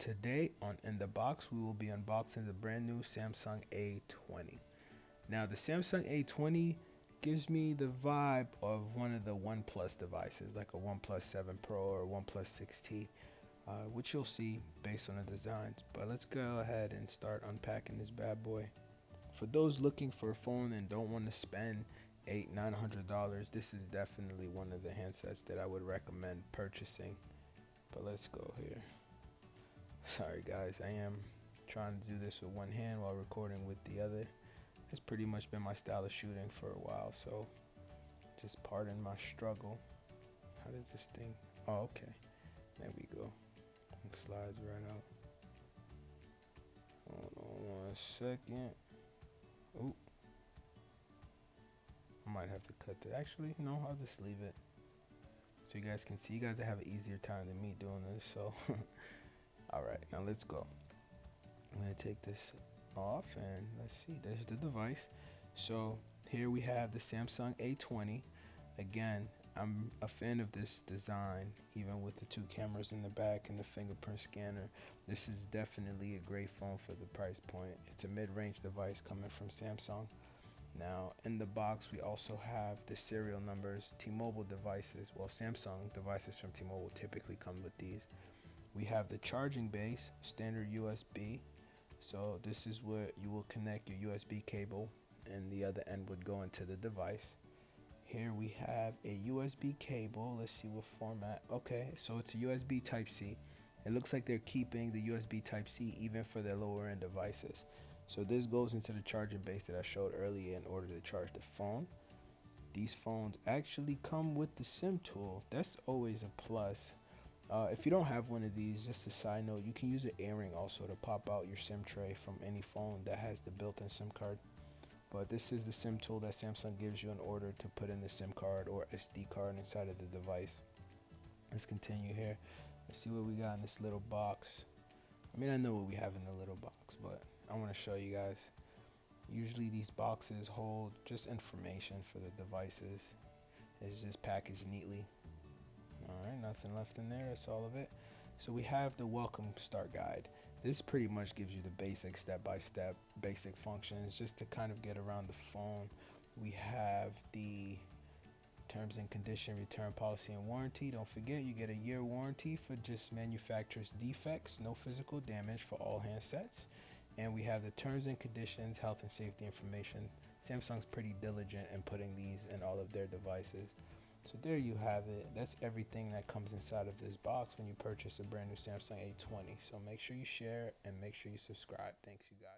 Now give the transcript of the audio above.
Today on In the Box, we will be unboxing the brand new Samsung A20. Now, the Samsung A20 gives me the vibe of one of the OnePlus devices, like a OnePlus 7 Pro or OnePlus 6T, which you'll see based on the designs. But let's go ahead and start unpacking this bad boy. For those looking for a phone and don't want to spend $800-900, this is definitely one of the handsets that I would recommend purchasing. But let's go here. Sorry guys, I am trying to do this with one hand while recording with the other. It's pretty much been my style of shooting for a while, so just pardon my struggle. How does this thing? Oh, okay. There we go. It slides right out. Hold on 1 second. Oop. I might have to cut that. Actually, no, I'll just leave it. So you guys can see. You guys have an easier time than me doing this, so alright, now let's go. I'm going to take this off and let's see, there's the device. So here we have the Samsung A20. Again, I'm a fan of this design, even with the 2 cameras in the back and the fingerprint scanner. This is definitely a great phone for the price point. It's a mid-range device coming from Samsung. Now in the box we also have the serial numbers. T-Mobile devices, well, Samsung devices from T-Mobile typically come with these. We have the charging base, standard USB. So this is where you will connect your USB cable and the other end would go into the device. Here we have a USB cable. Let's see what format. Okay, so it's a USB Type-C. It looks like they're keeping the USB Type-C even for their lower end devices. So this goes into the charging base that I showed earlier in order to charge the phone. These phones actually come with the SIM tool. That's always a plus. If you don't have one of these, just a side note, you can use an earring also to pop out your SIM tray from any phone that has the built-in SIM card. But this is the SIM tool that Samsung gives you in order to put in the SIM card or SD card inside of the device. Let's continue here. Let's see what we got in this little box. I mean, I know what we have in the little box, but I want to show you guys. Usually these boxes hold just information for the devices. It's just packaged neatly. Alright, nothing left in there, that's all of it. So we have the welcome start guide. This pretty much gives you the basic step-by-step basic functions just to kind of get around the phone. We have the terms and condition, return policy and warranty. Don't forget, you get a year warranty for just manufacturer's defects, no physical damage for all handsets. And we have the terms and conditions, health and safety information. Samsung's pretty diligent in putting these in all of their devices. So there you have it. That's everything that comes inside of this box when you purchase a brand new Samsung A20. So make sure you share and make sure you subscribe. Thanks, you guys.